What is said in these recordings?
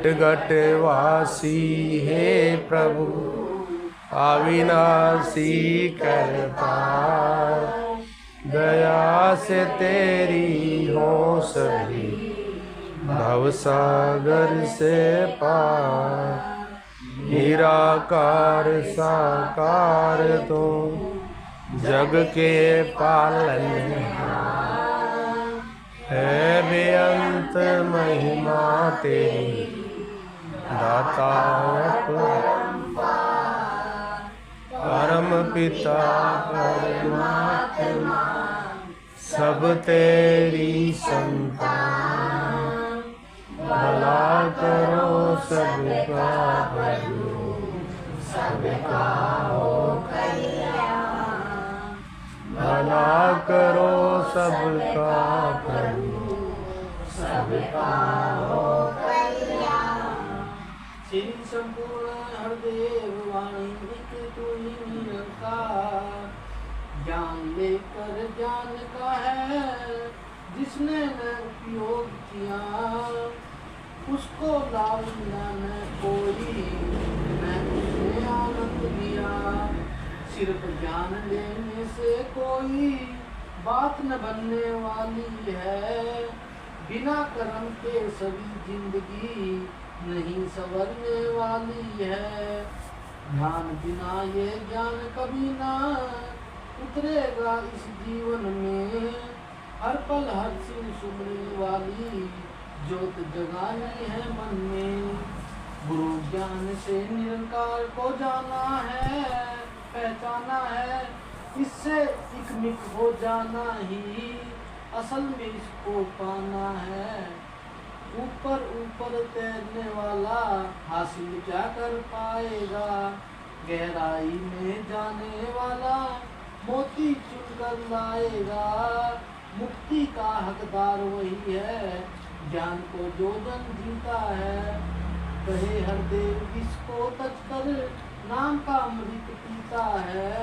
घट घट वासी हे प्रभु अविनाशी करतार। दया से तेरी हो सभी भवसागर से पार। निराकार साकार तो जग के पालनहार। है बेअंत महिमा तेरी दाता परम पिता परमात्मा सब तेरी संतान। भला करो सबका प्रभु सबका हो कल्याण। भला करो सबका प्रभु सबका हो कल्याण। श्री संपूर्ण हरदेव वाणी एक तू ही निरंकार। ज्ञान लेकर ज्ञान का है जिसने न उपयोग किया। उसको लाभ मिला न कोई न उसने आनंद लिया। सिर्फ ज्ञान लेने से कोई बात न बनने वाली है। बिना कर्म के सभी जिंदगी नहीं संवरने वाली है। ध्यान बिना ये ज्ञान कभी ना उतरेगा इस जीवन में। हर पल हर सिर सुनने वाली ज्योत जगानी है मन में। गुरु ज्ञान से निरंकार को जाना है पहचाना है। इससे इकमिक हो जाना ही असल में इसको पाना है। ऊपर ऊपर तैरने वाला हासिल क्या कर पाएगा। गहराई में जाने वाला मोती चुन कर लाएगा। मुक्ति का हकदार वही है ज्ञान को जो जन जीता है। कहे हर देव इसको तज कर नाम का अमृत पीता है।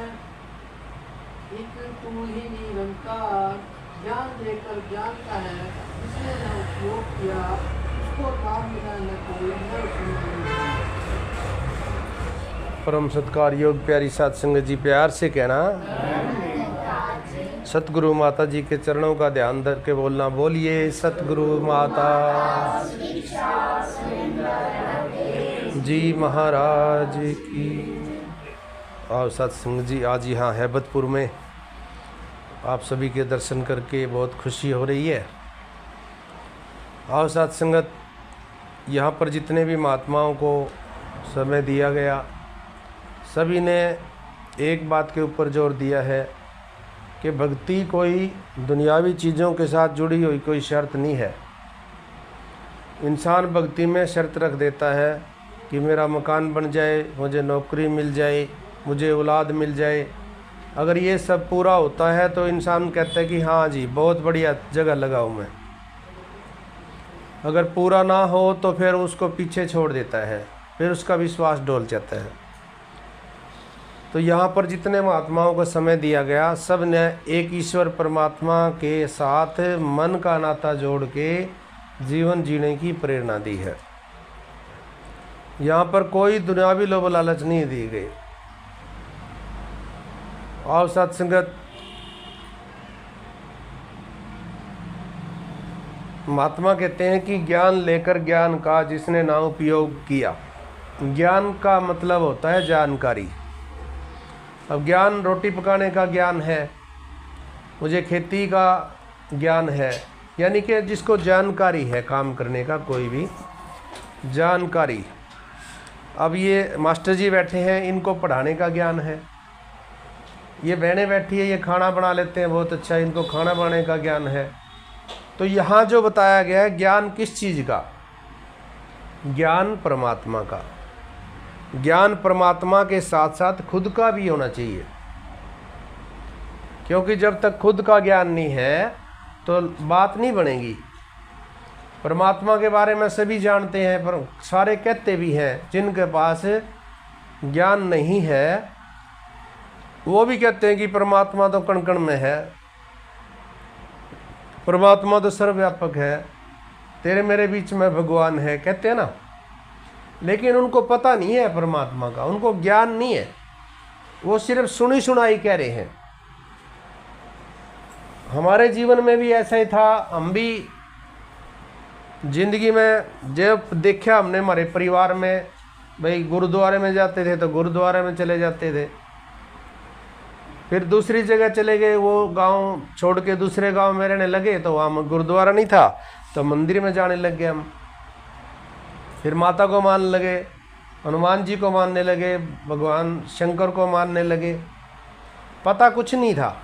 एक तू ही निरंकार ज्ञान देकर ज्ञान का है। इसने न उपयोग किया उसको नाम मिला न कोई न उसने। परम सत्कार योग प्यारी साध संगत जी प्यार से कहना सतगुरु माता जी के चरणों का ध्यान धर के बोलना। बोलिए सतगुरु माता जी महाराज की। और सत्संग जी आज यहाँ हैबतपुर में आप सभी के दर्शन करके बहुत खुशी हो रही है। और सत्संगत यहाँ पर जितने भी महात्माओं को समय दिया गया सभी ने एक बात के ऊपर जोर दिया है कि भक्ति कोई दुनियावी चीज़ों के साथ जुड़ी हुई कोई शर्त नहीं है। इंसान भक्ति में शर्त रख देता है कि मेरा मकान बन जाए, मुझे नौकरी मिल जाए, मुझे औलाद मिल जाए। अगर ये सब पूरा होता है तो इंसान कहता है कि हाँ जी बहुत बढ़िया जगह लगाऊँ मैं। अगर पूरा ना हो तो फिर उसको पीछे छोड़ देता है, फिर उसका विश्वास डोल जाता है। तो यहाँ पर जितने महात्माओं को समय दिया गया सब ने एक ईश्वर परमात्मा के साथ मन का नाता जोड़ के जीवन जीने की प्रेरणा दी है। यहाँ पर कोई दुनियावी लोभ लालच नहीं दी गई। और सत्संगत महात्मा कहते हैं कि ज्ञान लेकर ज्ञान का जिसने ना उपयोग किया। ज्ञान का मतलब होता है जानकारी। अब ज्ञान रोटी पकाने का ज्ञान है, मुझे खेती का ज्ञान है, यानी कि जिसको जानकारी है काम करने का कोई भी जानकारी। अब ये मास्टर जी बैठे हैं इनको पढ़ाने का ज्ञान है। ये बहनें बैठी है ये खाना बना लेते हैं बहुत अच्छा, इनको खाना बनाने का ज्ञान है। तो यहाँ जो बताया गया है ज्ञान किस चीज़ का? ज्ञान परमात्मा का। ज्ञान परमात्मा के साथ साथ खुद का भी होना चाहिए, क्योंकि जब तक खुद का ज्ञान नहीं है तो बात नहीं बनेगी। परमात्मा के बारे में सभी जानते हैं पर सारे कहते भी हैं। जिनके पास ज्ञान नहीं है वो भी कहते हैं कि परमात्मा तो कण कण में है, परमात्मा तो सर्वव्यापक है, तेरे मेरे बीच में भगवान है, कहते हैं ना। लेकिन उनको पता नहीं है परमात्मा का, उनको ज्ञान नहीं है, वो सिर्फ सुनी सुनाई कह रहे हैं। हमारे जीवन में भी ऐसा ही था। हम भी जिंदगी में जब देखा हमने हमारे परिवार में, भाई गुरुद्वारे में जाते थे तो गुरुद्वारे में चले जाते थे, फिर दूसरी जगह चले गए, वो गांव छोड़ के दूसरे गांव में रहने लगे तो वहाँ गुरुद्वारा नहीं था तो मंदिर में जाने लग गए हम। फिर माता को मानने लगे, हनुमान जी को मानने लगे, भगवान शंकर को मानने लगे, पता कुछ नहीं था।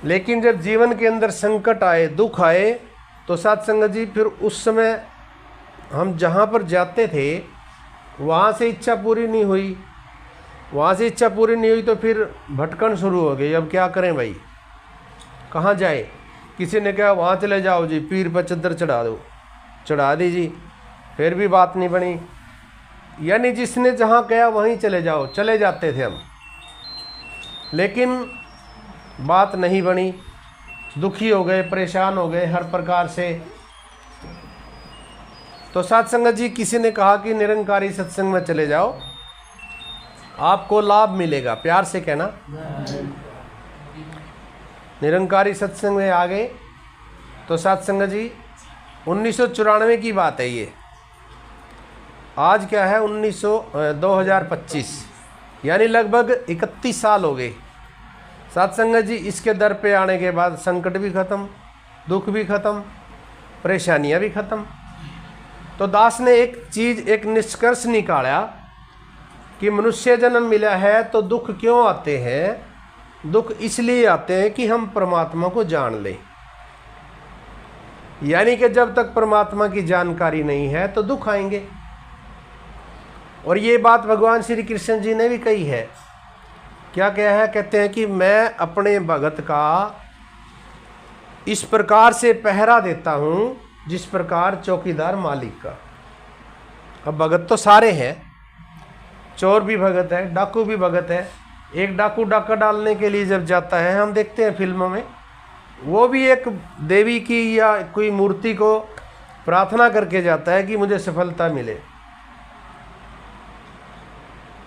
लेकिन जब जीवन के अंदर संकट आए, दुख आए, तो साथ संगत जी फिर उस समय हम जहाँ पर जाते थे वहाँ से इच्छा पूरी नहीं हुई, वहाँ से इच्छा पूरी नहीं हुई तो फिर भटकन शुरू हो गई। अब क्या करें भाई, कहाँ जाए? किसी ने कहा वहाँ चले जाओ जी, पीर पर चद्दर चढ़ा दो, चढ़ा दी जी, फिर भी बात नहीं बनी। यानी जिसने जहाँ कहा वहीं चले जाओ, चले जाते थे हम, लेकिन बात नहीं बनी, दुखी हो गए, परेशान हो गए हर प्रकार से। तो साथ संगत जी किसी ने कहा कि निरंकारी सत्संग में चले जाओ, आपको लाभ मिलेगा। प्यार से कहना। निरंकारी सत्संग में आ गए तो साथ संगत जी 1994 की बात है ये। आज क्या है 2025, यानी लगभग 31 साल हो गए। साथ संगत जी इसके दर पे आने के बाद संकट भी खत्म, दुख भी खत्म, परेशानियां भी खत्म। तो दास ने एक चीज़, एक निष्कर्ष निकाला कि मनुष्य जन्म मिला है तो दुख क्यों आते हैं? दुख इसलिए आते हैं कि हम परमात्मा को जान लें। यानी कि जब तक परमात्मा की जानकारी नहीं है तो दुख आएंगे। और ये बात भगवान श्री कृष्ण जी ने भी कही है। क्या कहा है? कहते हैं कि मैं अपने भगत का इस प्रकार से पहरा देता हूँ जिस प्रकार चौकीदार मालिक का। अब भगत तो सारे हैं, चोर भी भगत है, डाकू भी भगत है। एक डाकू डाका डालने के लिए जब जाता है, हम देखते हैं फिल्मों में, वो भी एक देवी की या कोई मूर्ति को प्रार्थना करके जाता है कि मुझे सफलता मिले।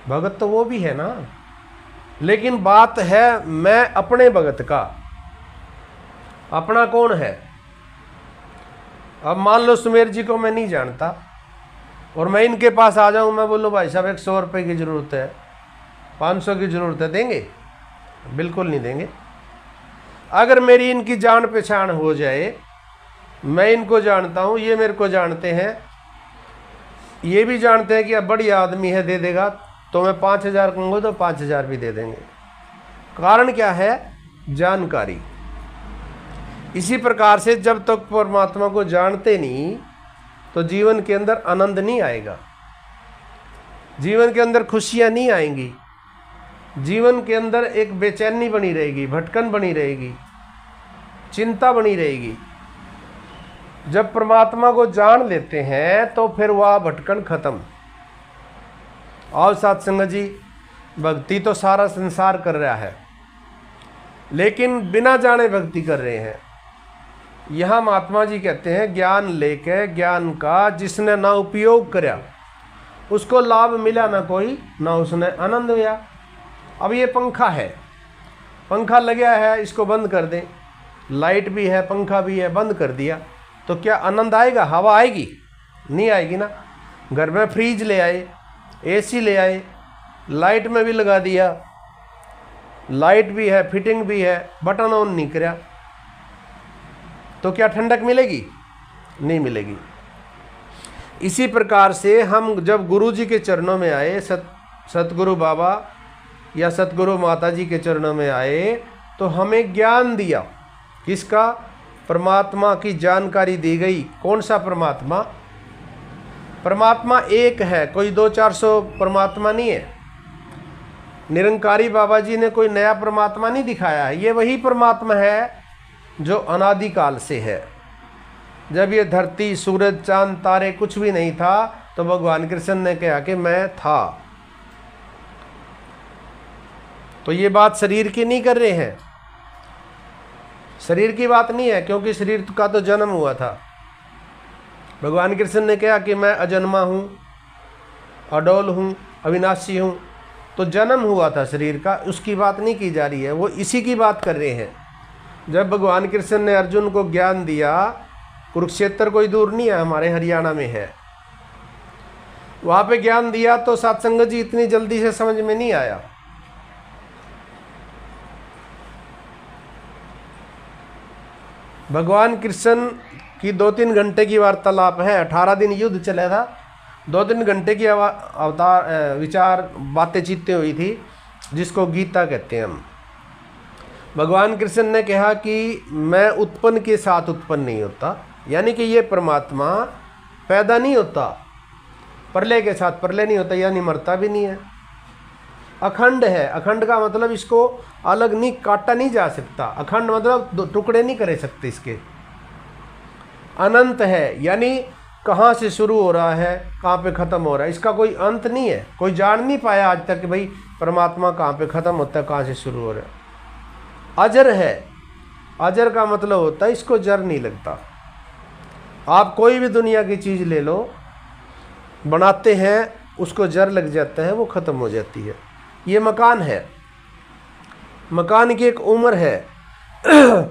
भगत तो वो भी है ना, लेकिन बात है मैं अपने भगत का। अपना कौन है? अब मान लो सुमेर जी को मैं नहीं जानता और मैं इनके पास आ जाऊं, मैं बोलूँ भाई साहब 100 रुपये की ज़रूरत है, 500 की ज़रूरत है, देंगे? बिल्कुल नहीं देंगे। अगर मेरी इनकी जान पहचान हो जाए, मैं इनको जानता हूँ, ये मेरे को जानते हैं, ये भी जानते हैं कि अब बड़ी आदमी है, दे देगा, तो मैं 5000 कहूँगा तो 5000 भी दे देंगे। कारण क्या है? जानकारी। इसी प्रकार से जब तक परमात्मा को जानते नहीं तो जीवन के अंदर आनंद नहीं आएगा, जीवन के अंदर खुशियाँ नहीं आएंगी, जीवन के अंदर एक बेचैनी बनी रहेगी, भटकन बनी रहेगी, चिंता बनी रहेगी। जब परमात्मा को जान लेते हैं तो फिर वह भटकन खत्म। और साथ संगत जी, भक्ति तो सारा संसार कर रहा है, लेकिन बिना जाने भक्ति कर रहे हैं। यहाँ महात्मा जी कहते हैं ज्ञान लेके, ज्ञान का जिसने ना उपयोग कराया उसको लाभ मिला ना कोई, ना उसने आनंद हुआ। अब ये पंखा है, पंखा लगा है, इसको बंद कर दें, लाइट भी है, पंखा भी है, बंद कर दिया तो क्या आनंद आएगा? हवा आएगी? नहीं आएगी ना। घर में फ्रिज ले आए, एसी ले आए, लाइट में भी लगा दिया, लाइट भी है, फिटिंग भी है, बटन ऑन नहीं करा तो क्या ठंडक मिलेगी? नहीं मिलेगी। इसी प्रकार से हम जब गुरु जी के चरणों में आए, सतगुरु बाबा या सतगुरु माता जी के चरणों में आए तो हमें ज्ञान दिया। किसका? परमात्मा की जानकारी दी गई। कौन सा परमात्मा? परमात्मा एक है, कोई 200-400 परमात्मा नहीं है। निरंकारी बाबा जी ने कोई नया परमात्मा नहीं दिखाया है, ये वही परमात्मा है जो अनादिकाल से है। जब ये धरती, सूरज, चांद, तारे कुछ भी नहीं था तो भगवान कृष्ण ने कहा कि मैं था। तो ये बात शरीर की नहीं कर रहे हैं, शरीर की बात नहीं है, क्योंकि शरीर का तो जन्म हुआ था। भगवान कृष्ण ने कहा कि मैं अजन्मा हूँ, अडोल हूँ, अविनाशी हूँ। तो जन्म हुआ था शरीर का, उसकी बात नहीं की जा रही है, वो इसी की बात कर रहे हैं। जब भगवान कृष्ण ने अर्जुन को ज्ञान दिया, कुरुक्षेत्र कोई दूर नहीं है, हमारे हरियाणा में है, वहाँ पे ज्ञान दिया तो सत्संग जी इतनी जल्दी से समझ में नहीं आया। भगवान कृष्ण की 2-3 घंटे की वार्तालाप है, 18 दिन युद्ध चला था, 2-3 घंटे की अवतार विचार बातें चीतें हुई थी, जिसको गीता कहते हैं हम। भगवान कृष्ण ने कहा कि मैं उत्पन्न के साथ उत्पन्न नहीं होता, यानी कि ये परमात्मा पैदा नहीं होता, प्रलय के साथ प्रलय नहीं होता, यानी मरता भी नहीं है, अखंड है। अखंड का मतलब इसको अलग नहीं, काटा नहीं जा सकता। अखंड मतलब टुकड़े नहीं करे सकते इसके। अनंत है, यानी कहाँ से शुरू हो रहा है, कहाँ पे ख़त्म हो रहा है, इसका कोई अंत नहीं है। कोई जान नहीं पाया आज तक कि भाई परमात्मा कहाँ पे ख़त्म होता है, कहाँ से शुरू हो रहा है। अजर है, अजर का मतलब होता है इसको जर नहीं लगता। आप कोई भी दुनिया की चीज़ ले लो, बनाते हैं, उसको जर लग जाता है, वो ख़त्म हो जाती है। ये मकान है, मकान की एक उम्र है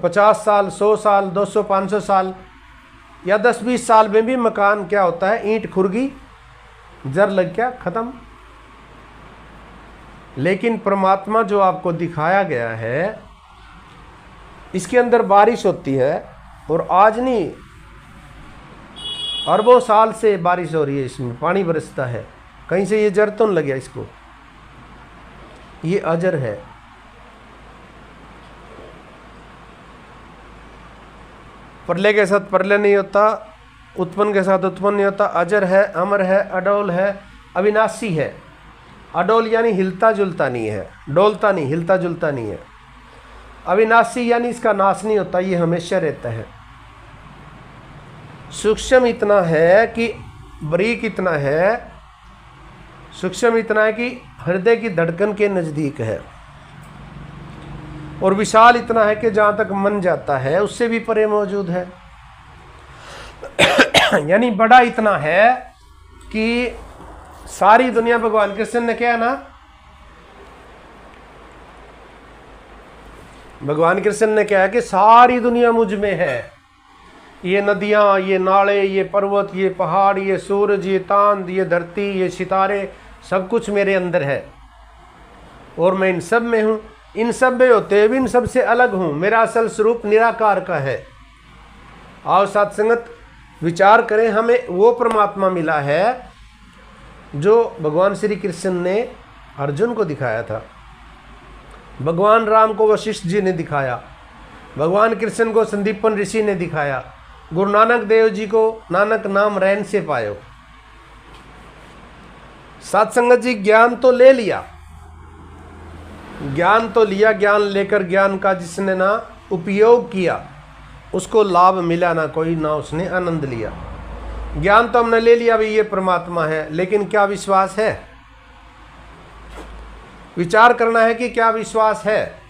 50 साल, 100 साल, 200, 500 साल या 10-20 साल में भी मकान क्या होता है, ईंट खुरगी, जर लग गया, ख़त्म। लेकिन परमात्मा जो आपको दिखाया गया है, इसके अंदर बारिश होती है, और आज नहीं अरबों साल से बारिश हो रही है, इसमें पानी बरसता है, कहीं से ये जर तो नहीं लगे इसको। ये अजर है। प्रलय के साथ प्रलय नहीं होता, उत्पन्न के साथ उत्पन्न नहीं होता, अजर है, अमर है, अडोल है, अविनाशी है। अडोल यानी हिलता जुलता नहीं है, डोलता नहीं, हिलता जुलता नहीं है। अविनाशी यानी इसका नाश नहीं होता, ये हमेशा रहता है। सूक्ष्म इतना है कि बारीक इतना है, सूक्ष्म इतना है कि हृदय की धड़कन के नज़दीक है, और विशाल इतना है कि जहाँ तक मन जाता है उससे भी परे मौजूद है। यानी बड़ा इतना है कि सारी दुनिया, भगवान कृष्ण ने क्या है ना, भगवान कृष्ण ने क्या है कि सारी दुनिया मुझ में है। ये नदियाँ, ये नाले, ये पर्वत, ये पहाड़, ये सूरज, ये चांद, ये धरती, ये सितारे, सब कुछ मेरे अंदर है, और मैं इन सब में हूँ। इन सब में होते हुए भी इन सब से अलग हूँ। मेरा असल स्वरूप निराकार का है। आओ सत्संगत विचार करें, हमें वो परमात्मा मिला है जो भगवान श्री कृष्ण ने अर्जुन को दिखाया था, भगवान राम को वशिष्ठ जी ने दिखाया, भगवान कृष्ण को संदीपन ऋषि ने दिखाया, गुरु नानक देव जी को नानक नाम रैन से पायो। सत्संगत जी ज्ञान तो ले लिया, ज्ञान तो लिया, ज्ञान लेकर ज्ञान का जिसने ना उपयोग किया उसको लाभ मिला ना कोई, ना उसने आनंद लिया। ज्ञान तो हमने ले लिया, भाई ये परमात्मा है, लेकिन क्या विश्वास है? विचार करना है कि क्या विश्वास है।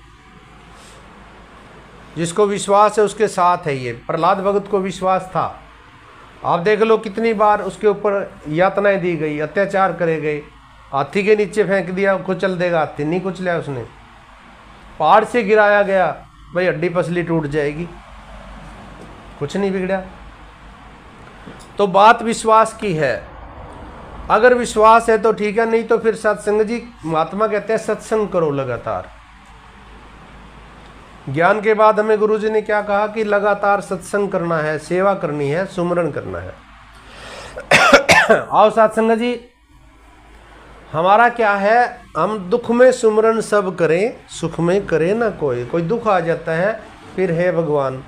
जिसको विश्वास है उसके साथ है। ये प्रहलाद भगत को विश्वास था, आप देख लो कितनी बार उसके ऊपर यातनाएं दी गई, अत्याचार करे गए, हाथी के नीचे फेंक दिया, कुचल देगा, हाथी नहीं कुचला उसने, पहाड़ से गिराया गया, भाई हड्डी पसली टूट जाएगी, कुछ नहीं बिगड़ा। तो बात विश्वास की है। अगर विश्वास है तो ठीक है, नहीं तो फिर सत्संग जी, महात्मा कहते हैं सत्संग करो लगातार। ज्ञान के बाद हमें गुरुजी ने क्या कहा कि लगातार सत्संग करना है, सेवा करनी है, सुमरन करना है। आओ सत्संग जी, हमारा क्या है, हम दुख में सुमरन सब करें, सुख में करे ना कोई। कोई दुख आ जाता है, फिर है भगवान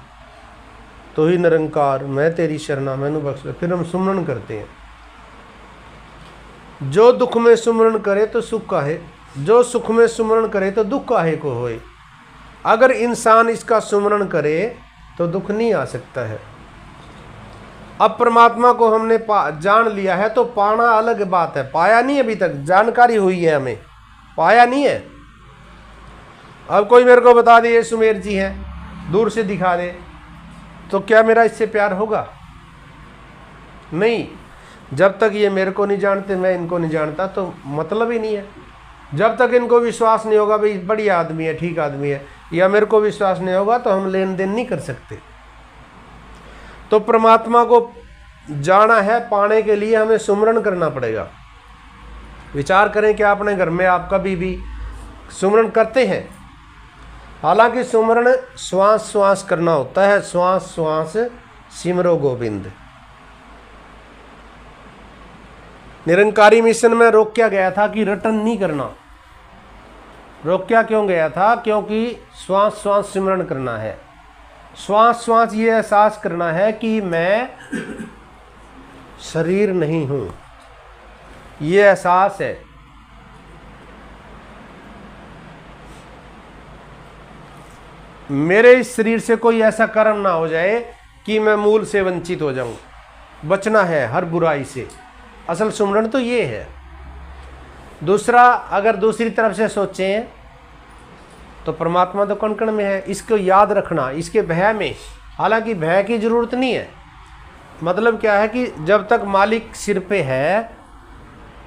तो ही निरंकार, मैं तेरी शरणा मैनू बख्श, फिर हम सुमरन करते हैं। जो दुख में सुमरन करे तो सुख काहे, जो सुख में सुमरन करे तो दुख काहे को होए। अगर इंसान इसका सुमरन करे तो दुख नहीं आ सकता है। अब परमात्मा को हमने जान लिया है तो पाना अलग बात है, पाया नहीं अभी तक, जानकारी हुई है हमें, पाया नहीं है। अब कोई मेरे को बता दे ये सुमेर जी हैं, दूर से दिखा दे, तो क्या मेरा इससे प्यार होगा? नहीं, जब तक ये मेरे को नहीं जानते, मैं इनको नहीं जानता, तो मतलब ही नहीं है। जब तक इनको विश्वास नहीं होगा भाई बढ़िया आदमी है, ठीक आदमी है, या मेरे को विश्वास नहीं होगा, तो हम लेन देन नहीं कर सकते। तो परमात्मा को जाना है, पाने के लिए हमें सुमरन करना पड़ेगा। विचार करें कि आपने घर में आप कभी भी सुमरन करते हैं? हालांकि सुमरन श्वास श्वास करना होता है, श्वास श्वास सिमरो गोविंद। निरंकारी मिशन में रोका गया था कि रटन नहीं करना। रोका क्यों गया था? क्योंकि श्वास श्वास सिमरन करना है। श्वास श्वास ये एहसास करना है कि मैं शरीर नहीं हूं, ये एहसास है। मेरे इस शरीर से कोई ऐसा कर्म ना हो जाए कि मैं मूल से वंचित हो जाऊं। बचना है हर बुराई से। असल सुमरन तो ये है। दूसरा, अगर दूसरी तरफ से सोचें तो परमात्मा तो कण कण में है, इसको याद रखना, इसके भय में। हालांकि भय की जरूरत नहीं है। मतलब क्या है कि जब तक मालिक सिर पे है,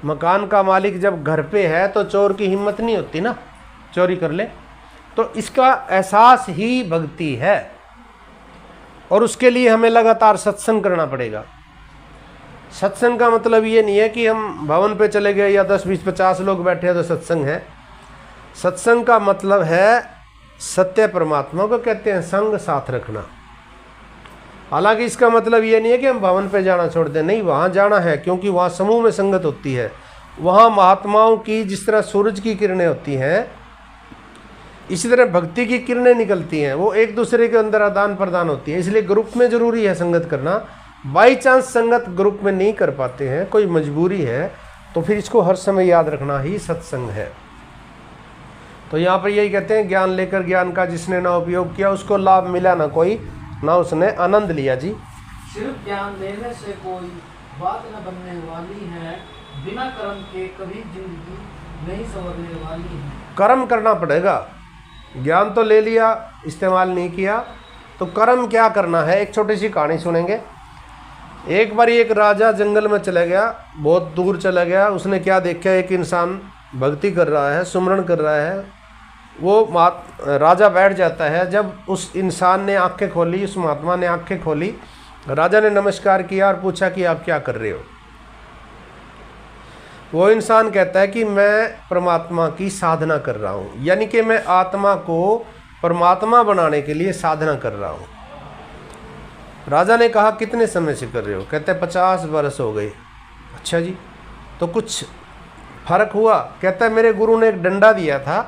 मकान का मालिक जब घर पे है, तो चोर की हिम्मत नहीं होती ना चोरी कर ले। तो इसका एहसास ही भक्ति है, और उसके लिए हमें लगातार सत्संग करना पड़ेगा। सत्संग का मतलब ये नहीं है कि हम भवन पे चले गए या 10 20 50 लोग बैठे हैं तो सत्संग है। सत्संग का मतलब है सत्य परमात्मा को कहते हैं संग साथ रखना। हालांकि इसका मतलब ये नहीं है कि हम भवन पे जाना छोड़ दें, नहीं, वहाँ जाना है, क्योंकि वहाँ समूह में संगत होती है। वहाँ महात्माओं की जिस तरह सूरज की किरणें होती हैं, इसी तरह भक्ति की किरणें निकलती हैं, वो एक दूसरे के अंदर आदान प्रदान होती है। इसलिए ग्रुप में जरूरी है संगत करना। बाई चांस संगत ग्रुप में नहीं कर पाते हैं, कोई मजबूरी है, तो फिर इसको हर समय याद रखना ही सत्संग है। तो यहाँ पर यही कहते हैं, ज्ञान लेकर ज्ञान का जिसने ना उपयोग किया उसको लाभ मिला ना कोई, ना उसने आनंद लिया। जी, सिर्फ ज्ञान लेने से कोई बात न बनने वाली है, बिना कर्म के कभी जिंदगी नहीं संवरने वाली है। कर्म करना पड़ेगा। ज्ञान तो ले लिया, इस्तेमाल नहीं किया, तो कर्म क्या करना है। एक छोटी सी कहानी सुनेंगे। एक बार एक राजा जंगल में चला गया, बहुत दूर चला गया। उसने क्या देखा, एक इंसान भक्ति कर रहा है, सुमरन कर रहा है। वो राजा बैठ जाता है। जब उस इंसान ने आंखें खोली, उस महात्मा ने आंखें खोली, राजा ने नमस्कार किया और पूछा कि आप क्या कर रहे हो। वो इंसान कहता है कि मैं परमात्मा की साधना कर रहा हूँ, यानी कि मैं आत्मा को परमात्मा बनाने के लिए साधना कर रहा हूँ। राजा ने कहा कितने समय से कर रहे हो? कहते हैं 50 वर्ष हो गए। अच्छा जी, तो कुछ फर्क हुआ? कहता है मेरे गुरु ने एक डंडा दिया था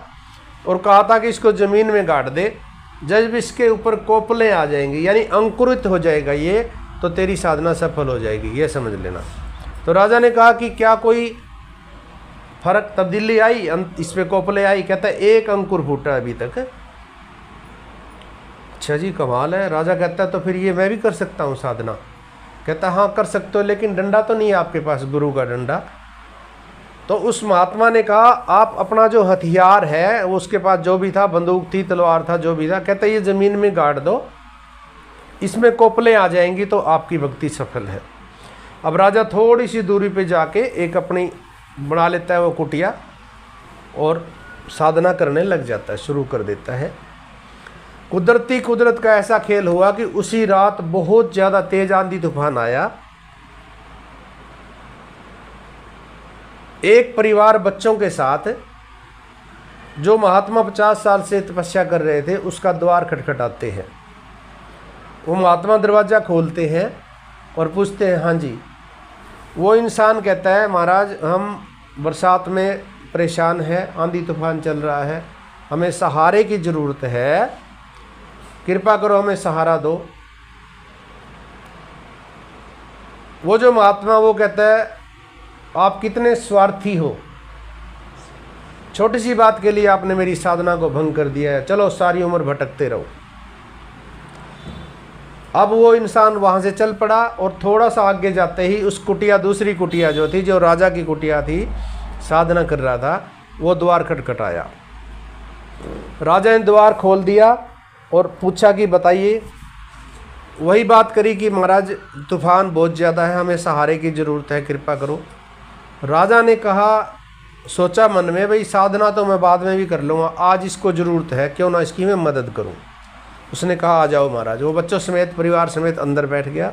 और कहा था कि इसको ज़मीन में गाड़ दे, जब इसके ऊपर कोपले आ जाएंगी, यानी अंकुरित हो जाएगा ये, तो तेरी साधना सफल हो जाएगी, ये समझ लेना। तो राजा ने कहा कि क्या कोई फर्क, तब्दीली आई इस पे, कोपले आई? कहता है एक अंकुर फूटा अभी तक। अच्छा जी, कमाल है। राजा कहता है तो फिर ये मैं भी कर सकता हूँ साधना? कहता हाँ कर सकते हो, लेकिन डंडा तो नहीं है आपके पास, गुरु का डंडा। तो उस महात्मा ने कहा आप अपना जो हथियार है, वो उसके पास जो भी था, बंदूक थी, तलवार था, जो भी था, कहता ये ज़मीन में गाड़ दो, इसमें कोपले आ जाएंगी तो आपकी भक्ति सफल है। अब राजा थोड़ी सी दूरी पे जाके एक अपनी बना लेता है वो कुटिया और साधना करने लग जाता है, शुरू कर देता है। कुदरत का ऐसा खेल हुआ कि उसी रात बहुत ज़्यादा तेज आंधी तूफान आया। एक परिवार बच्चों के साथ, जो महात्मा 50 साल से तपस्या कर रहे थे, उसका द्वार खटखटाते हैं। वो महात्मा दरवाज़ा खोलते हैं और पूछते हैं हाँ जी। वो इंसान कहता है महाराज हम बरसात में परेशान हैं, आंधी तूफान चल रहा है, हमें सहारे की ज़रूरत है, कृपा करो हमें सहारा दो। वो जो महात्मा वो कहता है आप कितने स्वार्थी हो, छोटी सी बात के लिए आपने मेरी साधना को भंग कर दिया है, चलो सारी उम्र भटकते रहो। अब वो इंसान वहाँ से चल पड़ा और थोड़ा सा आगे जाते ही उस कुटिया, दूसरी कुटिया जो थी, जो राजा की कुटिया थी, साधना कर रहा था, वो द्वार खटखटाया। राजा ने द्वार खोल दिया और पूछा कि बताइए वही बात करी कि महाराज तूफान बहुत ज़्यादा है, हमें सहारे की ज़रूरत है, कृपा करो। राजा ने कहा, सोचा मन में, भाई साधना तो मैं बाद में भी कर लूँगा, आज इसको ज़रूरत है, क्यों ना इसकी मैं मदद करूँ। उसने कहा आ जाओ महाराज। वो बच्चों समेत परिवार समेत अंदर बैठ गया।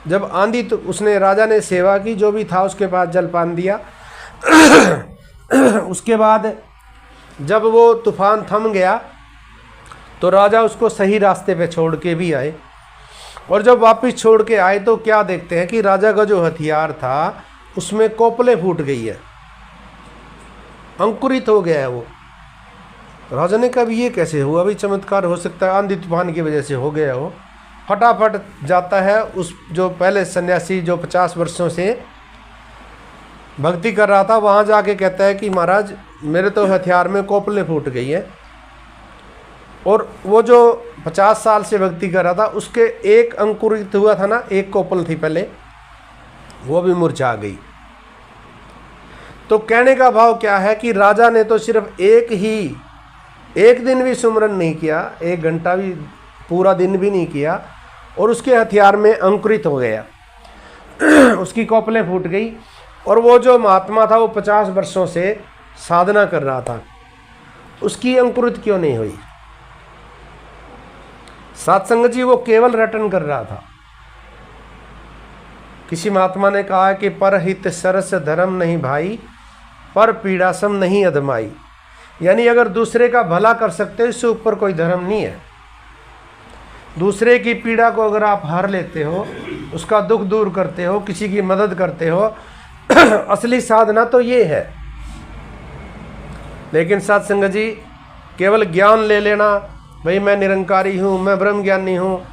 जब आंधी तो उसने राजा ने सेवा की, जो भी था उसके पास जलपान दिया। उसके बाद जब वो तूफान थम गया तो राजा उसको सही रास्ते पे छोड़ के भी आए। और जब वापस छोड़ के आए तो क्या देखते हैं कि राजा का जो हथियार था उसमें कोपले फूट गई है, अंकुरित हो गया है वो। राजा ने कहा ये कैसे हुआ, भाई चमत्कार हो सकता है, आंधी तूफान की वजह से हो गया हो। फटाफट जाता है उस जो पहले सन्यासी जो 50 वर्षों से भक्ति कर रहा था, वहाँ जाके कहता है कि महाराज मेरे तो हथियार में कोपले फूट गई है। और वो जो 50 साल से भक्ति कर रहा था उसके एक अंकुरित हुआ था ना, एक कोपल थी पहले, वो भी मुरझा गई। तो कहने का भाव क्या है कि राजा ने तो सिर्फ एक दिन भी सुमरन नहीं किया, 1 घंटा भी, पूरा दिन भी नहीं किया, और उसके हथियार में अंकुरित हो गया। उसकी कोपलें फूट गई। और वो जो महात्मा था वो 50 वर्षों से साधना कर रहा था, उसकी अंकुरित क्यों नहीं हुई? सत्संग जी वो केवल रटन कर रहा था। किसी महात्मा ने कहा कि परहित सरस धर्म नहीं भाई, पर पीड़ासम नहीं अधमाई। यानी अगर दूसरे का भला कर सकते हो, इससे ऊपर कोई धर्म नहीं है। दूसरे की पीड़ा को अगर आप हर लेते हो, उसका दुख दूर करते हो, किसी की मदद करते हो, असली साधना तो ये है। लेकिन सत्संग जी केवल ज्ञान ले लेना, भाई मैं निरंकारी हूँ, मैं ब्रह्म ज्ञानी हूँ,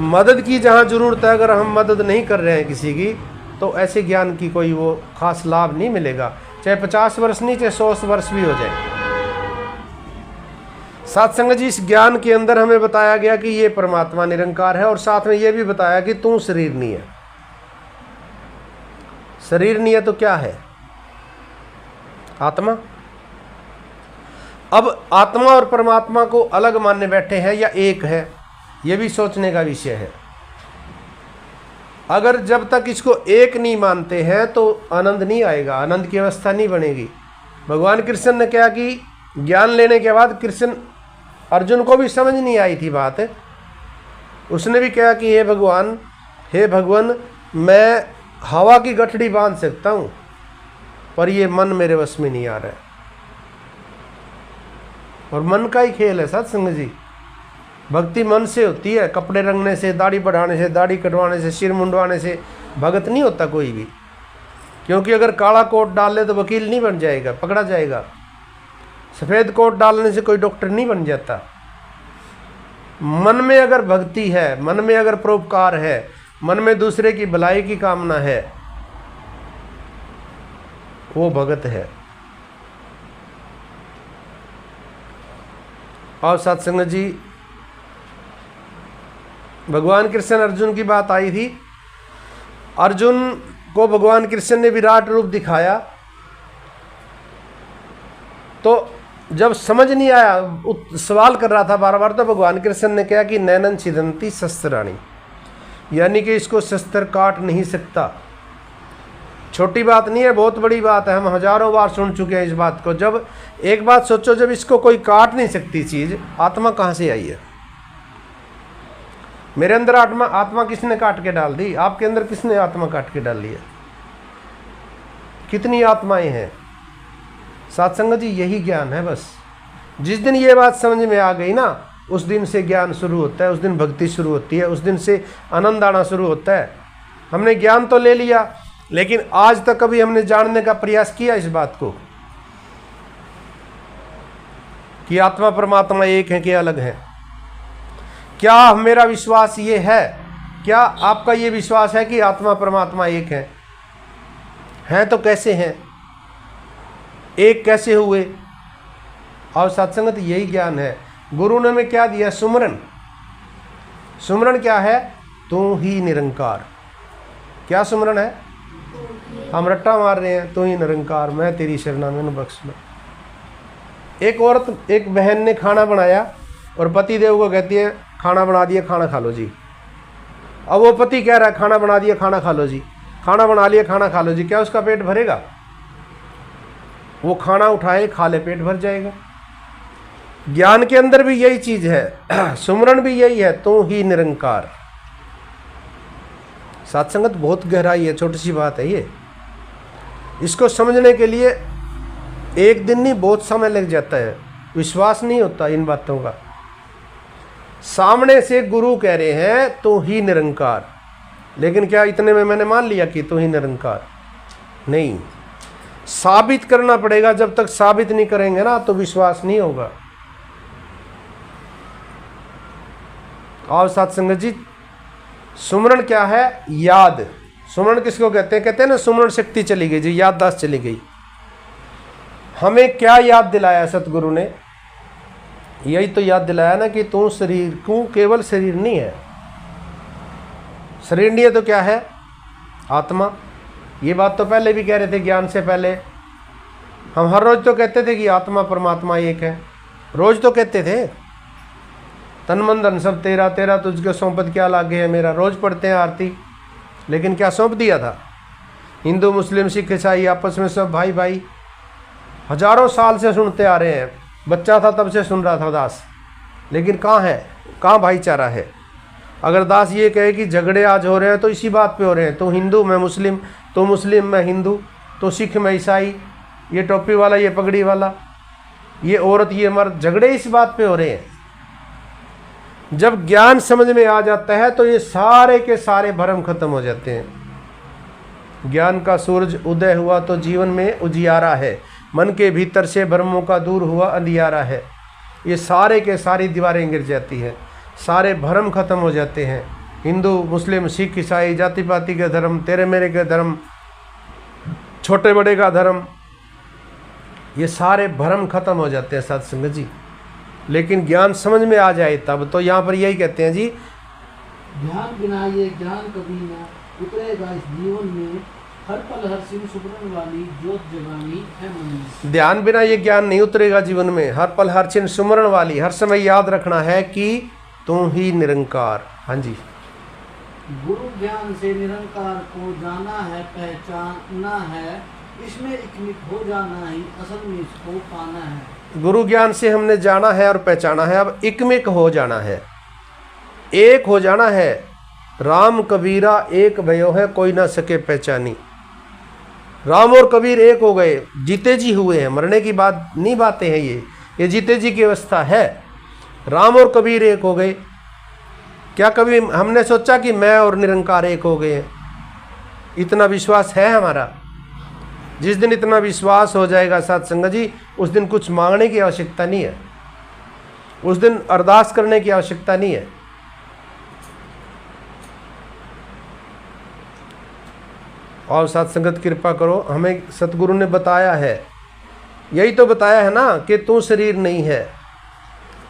मदद की जहाँ ज़रूरत है अगर हम मदद नहीं कर रहे हैं किसी की, तो ऐसे ज्ञान की कोई वो खास लाभ नहीं मिलेगा, चाहे 50 वर्ष नहीं, चाहे 100 वर्ष भी हो जाए। सत्संग जी इस ज्ञान के अंदर हमें बताया गया कि ये परमात्मा निरंकार है, और साथ में ये भी बताया कि तू शरीर नहीं है। शरीर नहीं है तो क्या है? आत्मा। अब आत्मा और परमात्मा को अलग मानने बैठे हैं या एक है, ये भी सोचने का विषय है। अगर जब तक इसको एक नहीं मानते हैं तो आनंद नहीं आएगा, आनंद की अवस्था नहीं बनेगी। भगवान कृष्ण ने क्या कि ज्ञान लेने के बाद कृष्ण अर्जुन को भी समझ नहीं आई थी बात, उसने भी कहा कि हे भगवान मैं हवा की गठड़ी बांध सकता हूँ, पर ये मन मेरे वश में नहीं आ रहा है। और मन का ही खेल है सत्संग जी। भक्ति मन से होती है, कपड़े रंगने से, दाढ़ी बढ़ाने से, दाढ़ी कटवाने से, सिर मुंडवाने से भगत नहीं होता कोई भी। क्योंकि अगर काला कोट डाल ले तो वकील नहीं बन जाएगा, पकड़ा जाएगा। सफ़ेद कोट डालने से कोई डॉक्टर नहीं बन जाता। मन में अगर भक्ति है, मन में अगर परोपकार है, मन में दूसरे की भलाई की कामना है, वो भगत है। और सत्संग जी भगवान कृष्ण अर्जुन की बात आई थी। अर्जुन को भगवान कृष्ण ने विराट रूप दिखाया, तो जब समझ नहीं आया, सवाल कर रहा था बार बार, तो भगवान कृष्ण ने कहा कि नैनन छिदंती शस्त्राणी, यानी कि इसको शस्त्र काट नहीं सकता। छोटी बात नहीं है, बहुत बड़ी बात है। हम हजारों बार सुन चुके हैं इस बात को। जब एक बात सोचो, जब इसको कोई काट नहीं सकती चीज़, आत्मा कहाँ से आई है? मेरे अंदर आत्मा किसने काट के डाल दी? आपके अंदर किसने आत्मा काट के डाल दी है? कितनी आत्माएं हैं? सत्संग जी यही ज्ञान है बस। जिस दिन ये बात समझ में आ गई ना, उस दिन से ज्ञान शुरू होता है, उस दिन भक्ति शुरू होती है, उस दिन से आनंद आना शुरू होता है। हमने ज्ञान तो ले लिया, लेकिन आज तक कभी हमने जानने का प्रयास किया इस बात को कि आत्मा परमात्मा एक है कि अलग है? क्या मेरा विश्वास ये है? क्या आपका ये विश्वास है कि आत्मा परमात्मा एक है? हैं तो कैसे हैं? एक कैसे हुए? और सत्संगत यही ज्ञान है। गुरु ने हमें क्या दिया? सुमरन। सुमरन क्या है? तू ही निरंकार। क्या सुमरन है? हम रट्टा मार रहे हैं, तू ही निरंकार, मैं तेरी शरणा मैंने बख्श लो। एक औरत, एक बहन ने खाना बनाया और पति देव को कहती है खाना बना दिया, खाना खा लो जी। अब वो पति कह रहा है खाना बना दिया, खाना खा लो जी, खाना बना लिया, खाना खा लो जी, क्या उसका पेट भरेगा? वो खाना उठाए खा ले, पेट भर जाएगा। ज्ञान के अंदर भी यही चीज है, सुमरन भी यही है, तू ही निरंकार। सत्संगत बहुत गहराई है, छोटी सी बात है ये। इसको समझने के लिए एक दिन नहीं, बहुत समय लग जाता है, विश्वास नहीं होता इन बातों का। सामने से गुरु कह रहे हैं तू ही निरंकार, लेकिन क्या इतने में मैंने मान लिया कि तू ही निरंकार? नहीं, साबित करना पड़ेगा। जब तक साबित नहीं करेंगे ना तो विश्वास नहीं होगा। और सत्संग जी, सुमरण क्या है? याद। सुमरण किसको कहते हैं? कहते हैं ना सुमरण शक्ति चली गई जी, याददाश्त चली गई। हमें क्या याद दिलाया सतगुरु ने? यही तो याद दिलाया ना कि तू शरीर, तू केवल शरीर नहीं है। शरीर नहीं है तो क्या है? आत्मा। ये बात तो पहले भी कह रहे थे, ज्ञान से पहले। हम हर रोज तो कहते थे कि आत्मा परमात्मा एक है, रोज तो कहते थे। तन मन धन सब तेरा, तेरा तुझको सौंपत क्या लागे है मेरा, रोज पढ़ते हैं आरती। लेकिन क्या सौंप दिया था? हिंदू मुस्लिम सिख ईसाई आपस में सब भाई भाई, हजारों साल से सुनते आ रहे हैं। बच्चा था तब से सुन रहा था दास, लेकिन कहाँ है, कहाँ भाईचारा है? अगर दास ये कहे कि झगड़े आज हो रहे हैं तो इसी बात पे हो रहे हैं, तो हिंदू मैं मुस्लिम, तो मुस्लिम मैं हिंदू, तो सिख मैं ईसाई, ये टोपी वाला ये पगड़ी वाला, ये औरत ये मर्द, झगड़े इस बात पे हो रहे हैं। जब ज्ञान समझ में आ जाता है तो ये सारे के सारे भ्रम खत्म हो जाते हैं। ज्ञान का सूरज उदय हुआ तो जीवन में उजियारा है, मन के भीतर से भ्रमों का दूर हुआ अंधियारा है। ये सारे के सारी दीवारें गिर जाती हैं, सारे भ्रम खत्म हो जाते हैं। हिंदू मुस्लिम सिख ईसाई जाति पाति के धर्म, तेरे मेरे के धर्म, छोटे बड़े का धर्म, ये सारे भ्रम खत्म हो जाते हैं सत्संग जी। लेकिन ज्ञान समझ में आ जाए तब तो। यहाँ पर यही कहते हैं जी, ध्यान बिना ये ज्ञान कभी ना उतरेगा इस जीवन में, हर पल हर सिर सुबरन वाली ज्योत जगानी है मन में। ध्यान बिना ये ज्ञान नहीं उतरेगा जीवन में, हर पल हर चिन्ह सुमरण वाली, हर समय याद रखना है कि तू ही निरंकार। हाँ जी, गुरु ज्ञान से निरंकार को जाना है, पहचानना है, इसमें एकमिक हो जाना ही असल में इसको पाना है। गुरु ज्ञान से हमने जाना है और पहचाना है, अब एकमिक हो जाना है, एक हो जाना है। राम कबीरा एक भयो है, कोई ना सके पहचानी। राम और कबीर एक हो गए, जीते जी हुए हैं, मरने की बात नहीं, बातें हैं ये जीते जी की अवस्था है। राम और कबीर एक हो गए। क्या कभी हमने सोचा कि मैं और निरंकार एक हो गए हैं? इतना विश्वास है हमारा? जिस दिन इतना विश्वास हो जाएगा सत्संग जी, उस दिन कुछ मांगने की आवश्यकता नहीं है, उस दिन अरदास करने की आवश्यकता नहीं है। और सत्संगत कृपा करो, हमें सतगुरु ने बताया है, यही तो बताया है ना कि तू शरीर नहीं है।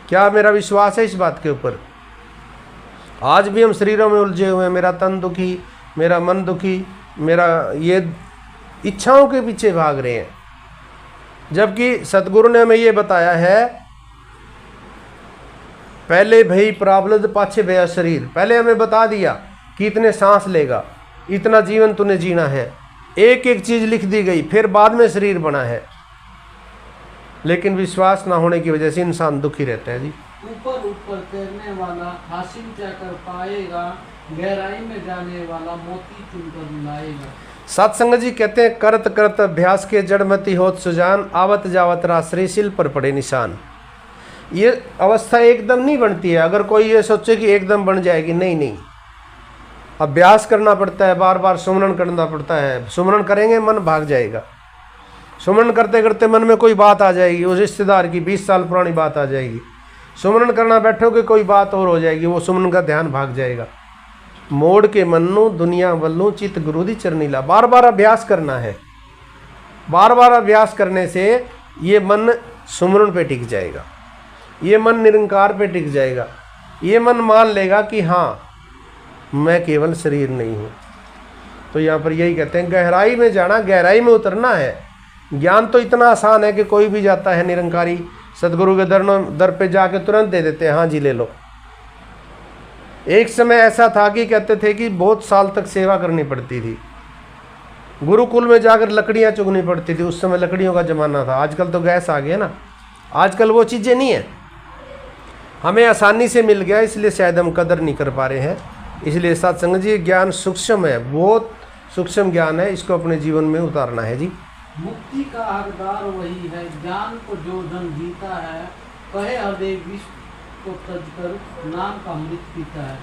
क्या मेरा विश्वास है इस बात के ऊपर? आज भी हम शरीरों में उलझे हुए हैं, मेरा तन दुखी, मेरा मन दुखी, मेरा ये इच्छाओं के पीछे भाग रहे हैं। जबकि सतगुरु ने हमें ये बताया है, पहले भई प्रावलद पाछे भया शरीर। पहले हमें बता दिया कि इतने सांस लेगा, इतना जीवन तूने जीना है, एक एक चीज लिख दी गई, फिर बाद में शरीर बना है। लेकिन विश्वास ना होने की वजह से इंसान दुखी रहता है जी। ऊपर ऊपर तैरने वाला हासिल क्या कर पाएगा, गहराई में जाने वाला मोती चुनकर मिलाएगा। सत्संग जी कहते हैं, करत करत अभ्यास के जड़मती होत सुजान, आवत जावत राश्री शिल पर पड़े निशान। ये अवस्था एकदम नहीं बनती है। अगर कोई ये सोचे कि एकदम बन जाएगी, नहीं नहीं, अभ्यास करना पड़ता है, बार बार सुमरन करना पड़ता है। सुमरन करेंगे मन भाग जाएगा। सुमरन करते करते मन में कोई बात आ जाएगी, उस रिश्तेदार की 20 साल पुरानी बात आ जाएगी। सुमरन करना बैठोगे कोई बात और हो जाएगी, वो सुमरन का ध्यान भाग जाएगा। मोड़ के मन्नू दुनिया वल्लू चित गुरु दी चरनीला। बार बार अभ्यास करना है। बार बार अभ्यास करने से ये मन सुमरन पे टिक जाएगा, ये मन निरंकार पे टिक जाएगा। ये मन मान लेगा कि हाँ मैं केवल शरीर नहीं हूँ। तो यहाँ पर यही कहते हैं, गहराई में जाना, गहराई में उतरना है। ज्ञान तो इतना आसान है कि कोई भी जाता है निरंकारी, सदगुरु के दर पे जाके तुरंत दे देते हैं, हाँ जी ले लो। एक समय ऐसा था कि कहते थे कि बहुत साल तक सेवा करनी पड़ती थी, गुरुकुल में जाकर लकड़ियाँ चुगनी पड़ती थी। उस समय लकड़ियों का ज़माना था। आजकल तो गैस आ गया ना, आजकल वो चीज़ें नहीं है, हमें आसानी से मिल गया, इसलिए शायद हम कदर नहीं कर पा रहे हैं। इसलिए सत्संग जी ज्ञान सूक्ष्म है, बहुत सूक्ष्म ज्ञान है, इसको अपने जीवन में उतारना है जी। मुक्ति का हकदार वही है, ज्ञान को जो जन जीता है, कहे हृदय विष को तजकर नाम का अमृत पीता है।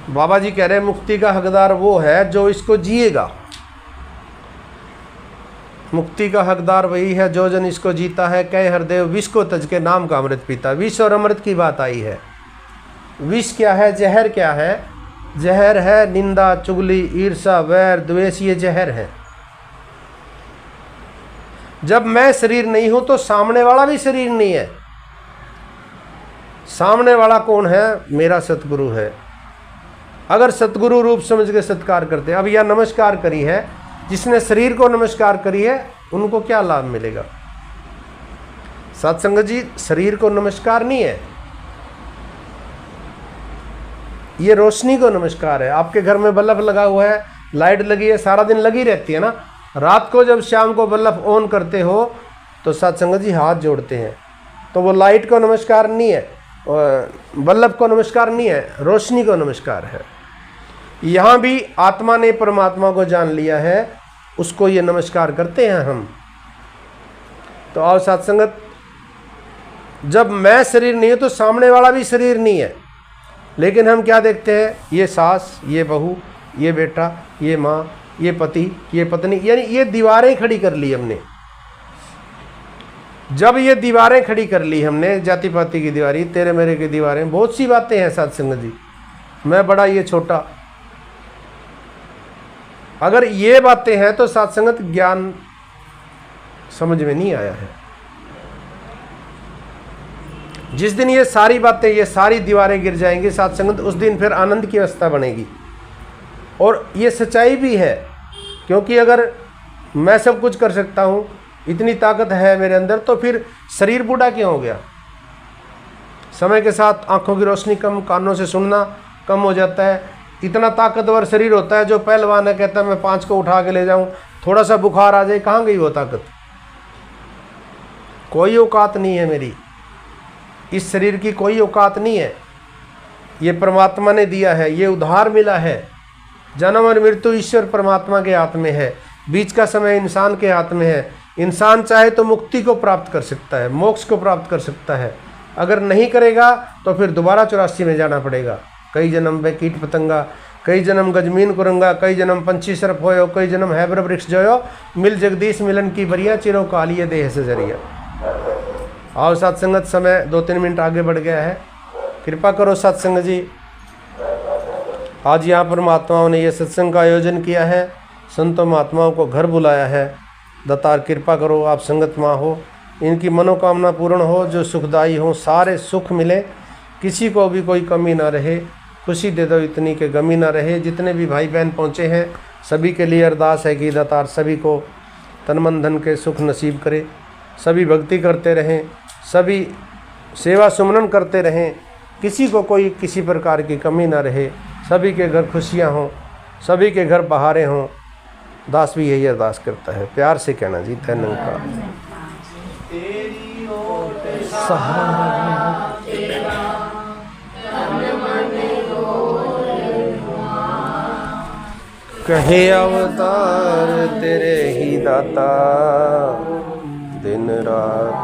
बाबा जी कह रहे हैं मुक्ति का हकदार वो है जो इसको जिएगा। मुक्ति का हकदार वही है जो जन इसको जीता है, कहे हृदय विष को तज के नाम का अमृत पीता। विष और अमृत की बात आई है। विष क्या है, जहर क्या है? जहर है निंदा, चुगली, ईर्षा, वैर, द्वेष, ये जहर है। जब मैं शरीर नहीं हूं तो सामने वाला भी शरीर नहीं है। सामने वाला कौन है? मेरा सतगुरु है। अगर सतगुरु रूप समझ के सत्कार करते हैं, अब यह नमस्कार करी है, जिसने शरीर को नमस्कार करी है उनको क्या लाभ मिलेगा? सत्संग जी शरीर को नमस्कार नहीं है, ये रोशनी को नमस्कार है। आपके घर में बल्ब लगा हुआ है, लाइट लगी है, सारा दिन लगी रहती है ना। रात को जब शाम को बल्ब ऑन करते हो तो सत्संग जी हाथ जोड़ते हैं, तो वो लाइट को नमस्कार नहीं है, बल्ब को नमस्कार नहीं है, रोशनी को नमस्कार है। यहाँ भी आत्मा ने परमात्मा को जान लिया है, उसको ये नमस्कार करते हैं हम। तो आओ सत्संगत, जब मैं शरीर नहीं हूँ तो सामने वाला भी शरीर नहीं है, लेकिन हम क्या देखते हैं? ये सास, ये बहू, ये बेटा, ये माँ, ये पति, ये पत्नी, यानी ये दीवारें खड़ी कर ली हमने। जब ये दीवारें खड़ी कर ली हमने, जाति पाति की दीवारी, तेरे मेरे की दीवारें, बहुत सी बातें हैं सत्संग जी, मैं बड़ा ये छोटा, अगर ये बातें हैं तो सत्संगत ज्ञान समझ में नहीं आया है। जिस दिन ये सारी बातें, ये सारी दीवारें गिर जाएंगी सत्संगत, उस दिन फिर आनंद की अवस्था बनेगी। और ये सच्चाई भी है, क्योंकि अगर मैं सब कुछ कर सकता हूँ, इतनी ताकत है मेरे अंदर, तो फिर शरीर बूढ़ा क्यों हो गया? समय के साथ आंखों की रोशनी कम, कानों से सुनना कम हो जाता है। इतना ताकतवर शरीर होता है, जो पहलवान है कहता है मैं 5 को उठा के ले जाऊं, थोड़ा सा बुखार आ जाए, कहाँ गई वो ताकत? कोई औकात नहीं है मेरी, इस शरीर की कोई औकात नहीं है। ये परमात्मा ने दिया है, ये उधार मिला है। जन्म और मृत्यु ईश्वर परमात्मा के हाथ में है, बीच का समय इंसान के हाथ में है। इंसान चाहे तो मुक्ति को प्राप्त कर सकता है, मोक्ष को प्राप्त कर सकता है। अगर नहीं करेगा तो फिर दोबारा 84 में जाना पड़ेगा। कई जन्म में कीट पतंगा, कई जन्म गजमीन कुरंगा, कई जन्म पंछी सर्प होयो, कई जन्म हैबर वृक्ष जोयो, मिल जगदीश मिलन की बरिया, चिरो कालिए देह से जरिया। आओ सत्संगत, समय 2-3 मिनट आगे बढ़ गया है, कृपा करो सत्संग जी। आज यहाँ पर महात्माओं ने ये सत्संग का आयोजन किया है, संतों महात्माओं को घर बुलाया है। दातार कृपा करो, आप संगत माँ हो, इनकी मनोकामना पूर्ण हो, जो सुखदाई हो, सारे सुख मिले, किसी को भी कोई कमी ना रहे। खुशी दे दो इतनी के गमी ना रहे। जितने भी भाई बहन पहुँचे हैं सभी के लिए अरदास है कि दातार सभी को तन मन धन के सुख नसीब करे, सभी भक्ति करते रहें, सभी सेवा सुमरन करते रहें, किसी को कोई किसी प्रकार की कमी ना रहे, सभी के घर खुशियाँ हों, सभी के घर बहारें हों। दास भी यही अरदास करता है, प्यार से कहना जी। धन्यवाद। तेरी ओट सहारा तेरा कहे अवतार तेरे ही दाता, दिन रात